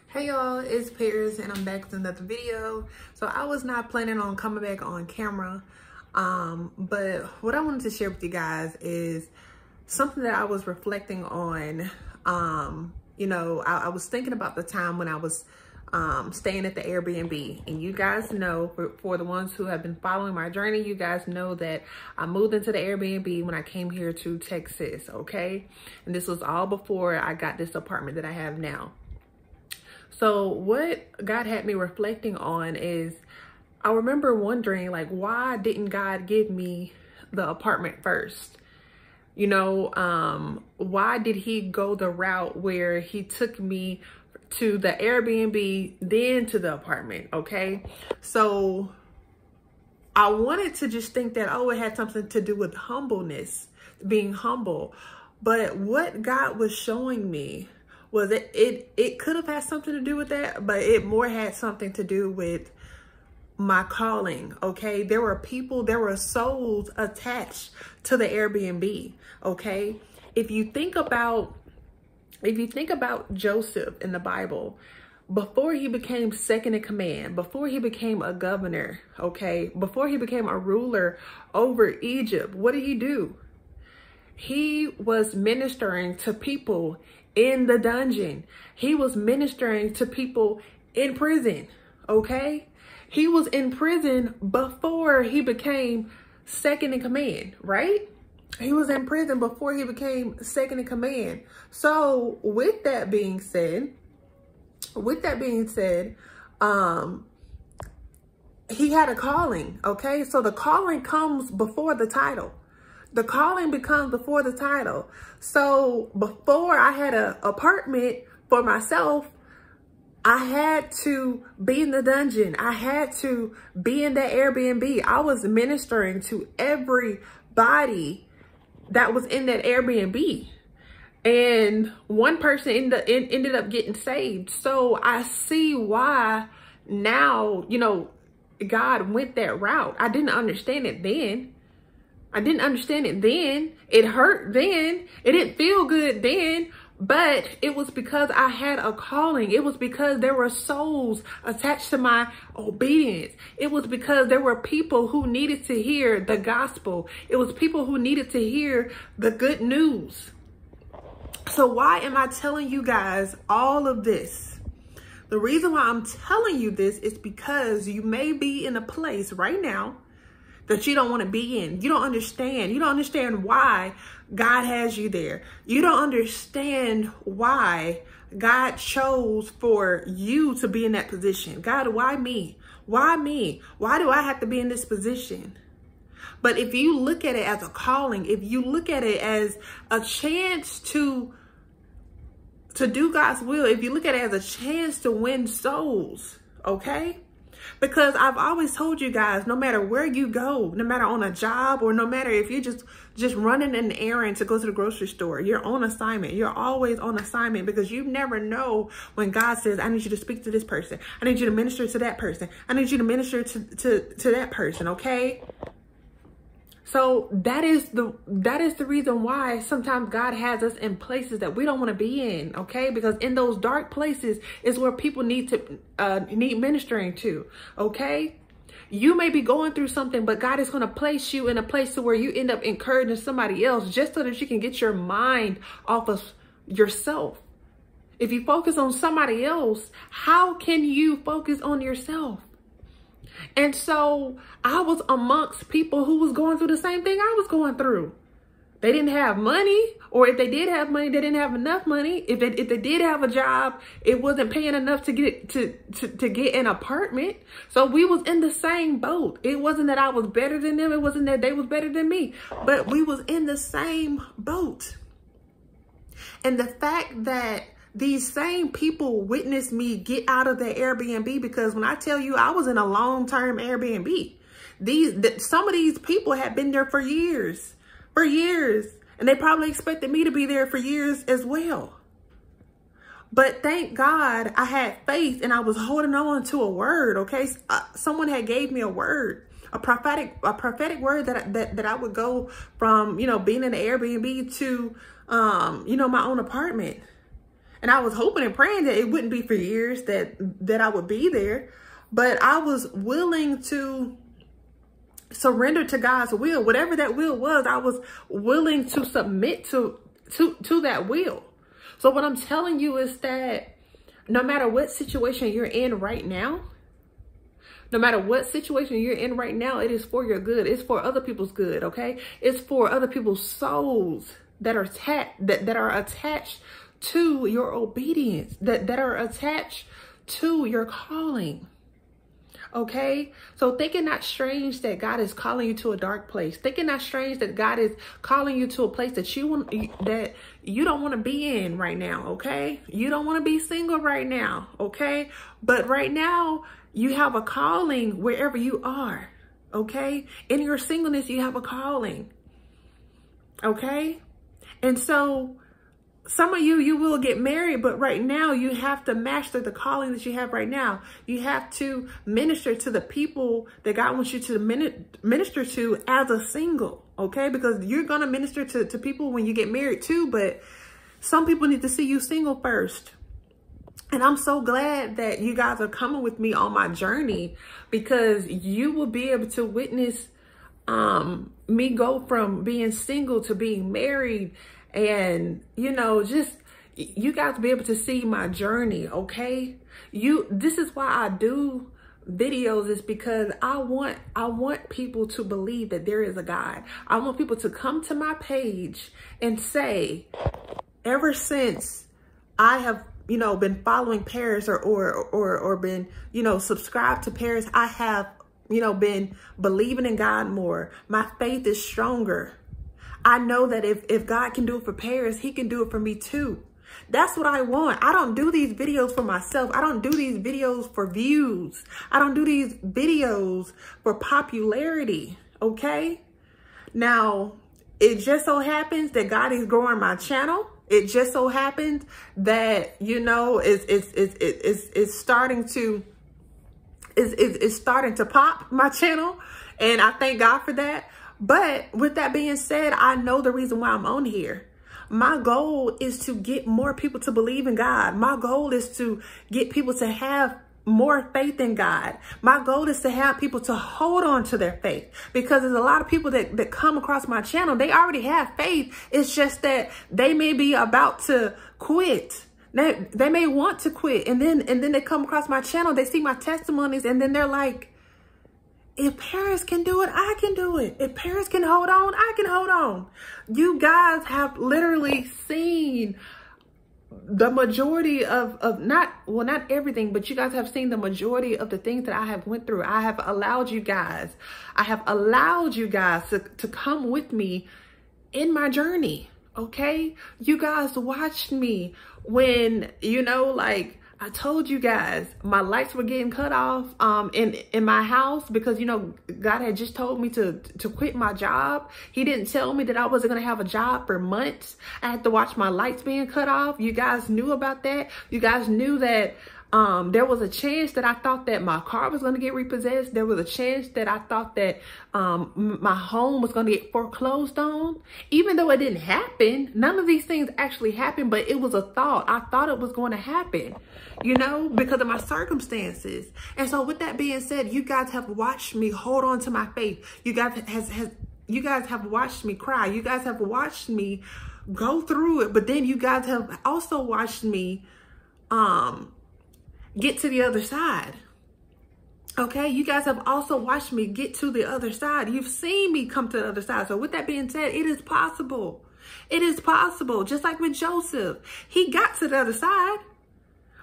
Hey y'all, it's Paris and I'm back with another video. So I was not planning on coming back on camera, but what I wanted to share with you guys is something that I was reflecting on. I was thinking about the time when I was staying at the Airbnb, and you guys know, for the ones who have been following my journey, you guys know that I moved into the Airbnb when I came here to Texas, okay? And this was all before I got this apartment that I have now. So what God had me reflecting on is, I remember wondering, like, why didn't God give me the apartment first? Why did he go the route where he took me to the Airbnb, then to the apartment, okay? So I wanted to just think that, oh, it had something to do with humbleness, being humble. But what God was showing me was that it could have had something to do with that, but it more had something to do with my calling, okay? There were souls attached to the Airbnb, okay? If you think about Joseph in the Bible, before he became second in command, before he became a governor, okay, before he became a ruler over Egypt, what did he do? He was ministering to people in the dungeon. He was ministering to people in prison, okay? He was in prison before he became second in command, right? He was in prison before he became second in command. So with that being said, he had a calling, okay? So the calling comes before the title. The calling becomes before the title. So before I had an apartment for myself, I had to be in the dungeon. I had to be in that Airbnb. I was ministering to everybody that was in that Airbnb. And one person ended up getting saved. So I see why now, God went that route. I didn't understand it then. It hurt then. It didn't feel good then. But it was because I had a calling. It was because there were souls attached to my obedience. It was because there were people who needed to hear the gospel. It was people who needed to hear the good news. So why am I telling you guys all of this? The reason why I'm telling you this is because you may be in a place right now that you don't want to be in. You don't understand. You don't understand why God has you there. You don't understand why God chose for you to be in that position. God, why me? Why me? Why do I have to be in this position? But if you look at it as a calling, if you look at it as a chance to do God's will, if you look at it as a chance to win souls, okay? Because I've always told you guys, no matter where you go, no matter on a job, or no matter if you're just running an errand to go to the grocery store, you're on assignment. You're always on assignment, because you never know when God says, I need you to speak to this person. I need you to minister to that person. I need you to minister to that person, okay? So that is the reason why sometimes God has us in places that we don't want to be in, okay? Because in those dark places is where people need ministering to, okay? You may be going through something, but God is going to place you in a place to where you end up encouraging somebody else, just so that you can get your mind off of yourself. If you focus on somebody else, how can you focus on yourself? And so I was amongst people who was going through the same thing I was going through. They didn't have money, or if they did have money, they didn't have enough money. If they did have a job, it wasn't paying enough to get to get an apartment. So we was in the same boat. It wasn't that I was better than them. It wasn't that they was better than me, but we was in the same boat. And the fact that these same people witnessed me get out of the Airbnb, because when I tell you I was in a long-term Airbnb, some of these people had been there for years, and they probably expected me to be there for years as well. But thank God I had faith, and I was holding on to a word, okay? Someone had gave me a word, a prophetic word that I would go from, being in the Airbnb to, my own apartment. And I was hoping and praying that it wouldn't be for years that I would be there. But I was willing to surrender to God's will. Whatever that will was, I was willing to submit to that will. So what I'm telling you is that no matter what situation you're in right now, no matter what situation you're in right now, it is for your good. It's for other people's good, okay? It's for other people's souls that are attached to your obedience, that are attached to your calling. Okay, so think it not strange that God is calling you to a dark place. Think it not strange that God is calling you to a place that you don't want to be in right now. Okay, you don't want to be single right now. Okay, but right now you have a calling wherever you are. Okay, in your singleness you have a calling. Okay, and so some of you will get married, but right now you have to master the calling that you have right now. You have to minister to the people that God wants you to minister to as a single, okay? Because you're going to minister to people when you get married too, but some people need to see you single first. And I'm so glad that you guys are coming with me on my journey, because you will be able to witness me go from being single to being married. And, you know, just you guys be able to see my journey, okay? This is why I do videos, is because I want people to believe that there is a God. I want people to come to my page and say, ever since I have, you know, been following Paris or been, you know, subscribed to Paris, I have, you know, been believing in God more. My faith is stronger. I know that if God can do it for Paris, he can do it for me too. That's what I want. I don't do these videos for myself. I don't do these videos for views. I don't do these videos for popularity, okay? Now, it just so happens that God is growing my channel. It just so happens that, you know, it's starting to pop my channel. And I thank God for that. But with that being said, I know the reason why I'm on here. My goal is to get more people to believe in God. My goal is to get people to have more faith in God. My goal is to have people to hold on to their faith, because there's a lot of people that come across my channel. They already have faith. It's just that they may be about to quit. They may want to quit. And then they come across my channel. They see my testimonies, and then they're like, if Paris can do it, I can do it. If Paris can hold on, I can hold on. You guys have literally seen the majority of not everything, but you guys have seen the majority of the things that I have went through. I have allowed you guys to come with me in my journey. Okay. You guys watched me when, you know, like, I told you guys my lights were getting cut off in my house, because, you know, God had just told me to quit my job. He didn't tell me that I wasn't going to have a job for months. I had to watch my lights being cut off. You guys knew about that. You guys knew that there was a chance that I thought that my car was going to get repossessed. There was a chance that I thought that my home was going to get foreclosed on. Even though it didn't happen, none of these things actually happened, but it was a thought. I thought it was going to happen, you know, because of my circumstances. And so with that being said, you guys have watched me hold on to my faith. You guys have watched me cry. You guys have watched me go through it. But then you guys have also watched me get to the other side. Okay, you guys have also watched me get to the other side. You've seen me come to the other side. So with that being said, it is possible. It is possible. Just like with Joseph, he got to the other side.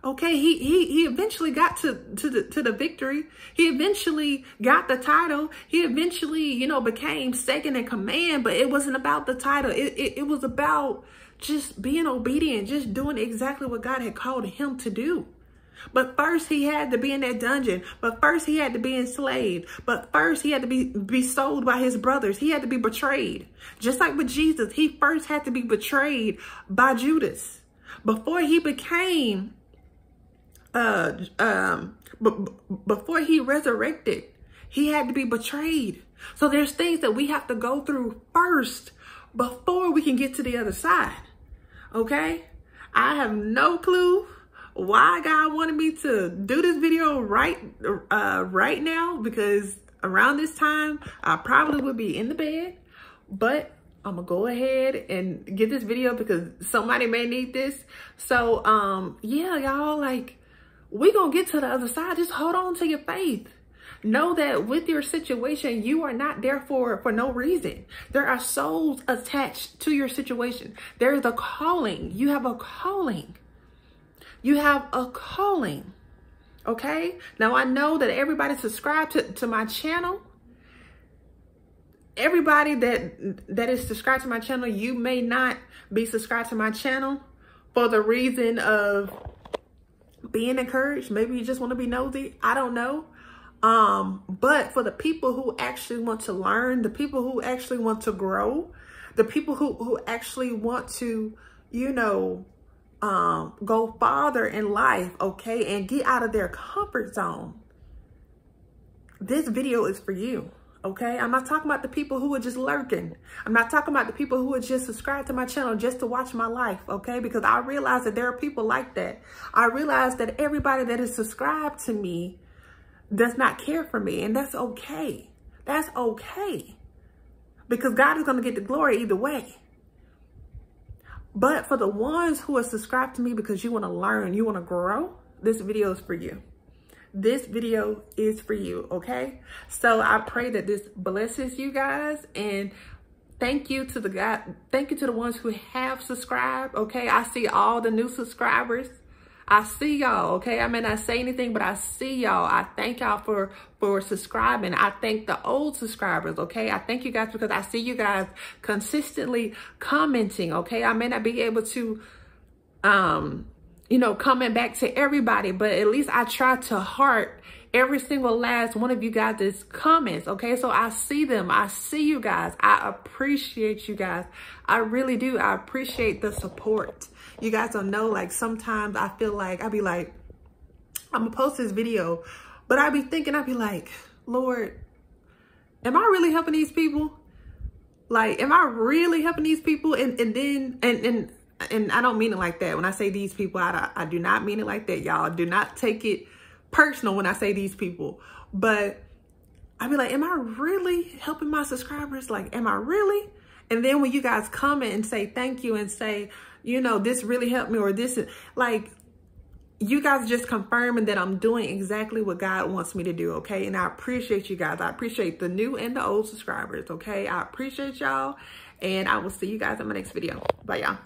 Okay, he eventually got to the victory. He eventually got the title. He eventually, you know, became second in command, but it wasn't about the title. It was about just being obedient, just doing exactly what God had called him to do. But first he had to be in that dungeon. But first he had to be enslaved. But first he had to be sold by his brothers. He had to be betrayed. Just like with Jesus, he first had to be betrayed by Judas. Before he became, before he resurrected, he had to be betrayed. So there's things that we have to go through first before we can get to the other side. Okay? I have no clue why God wanted me to do this video right now, because around this time I probably would be in the bed, but I'm gonna go ahead and get this video because somebody may need this. So yeah, y'all, like, we gonna get to the other side. Just hold on to your faith. Know that with your situation, you are not there for no reason. There are souls attached to your situation. There's a calling. You have a calling. You have a calling. Okay? Now, I know that everybody subscribed to my channel. Everybody that is subscribed to my channel, you may not be subscribed to my channel for the reason of being encouraged. Maybe you just want to be nosy. I don't know. But for the people who actually want to learn, the people who actually want to grow, the people who actually want to, you know, go farther in life, okay, and get out of their comfort zone, this video is for you, okay? I'm not talking about the people who are just lurking. I'm not talking about the people who are just subscribed to my channel just to watch my life, okay? Because I realize that there are people like that. I realize that everybody that is subscribed to me does not care for me, and that's okay. That's okay, because God is going to get the glory either way. But for the ones who are subscribed to me because you want to learn, you want to grow, this video is for you. This video is for you, okay? So I pray that this blesses you guys, and thank you to the ones who have subscribed, okay? I see all the new subscribers. I see y'all, okay? I may not say anything, but I see y'all. I thank y'all for subscribing. I thank the old subscribers, okay? I thank you guys because I see you guys consistently commenting, okay? I may not be able to, you know, comment back to everybody, but at least I try to heart every single last one of you guys' comments, okay? So I see them. I see you guys. I appreciate you guys. I really do. I appreciate the support. You guys don't know, like, sometimes I feel like, I'll be like, I'm gonna post this video, but I'll be thinking, I'll be like, Lord, am I really helping these people? Like, am I really helping these people? And I don't mean it like that. When I say these people, I do not mean it like that, y'all. Do not take it personal when I say these people. But I'll be like, am I really helping my subscribers? Like, am I really? And then when you guys comment and say thank you and say, you know, this really helped me, or this is like, you guys just confirming that I'm doing exactly what God wants me to do, okay? And I appreciate you guys. I appreciate the new and the old subscribers, okay? I appreciate y'all, and I will see you guys in my next video. Bye, y'all.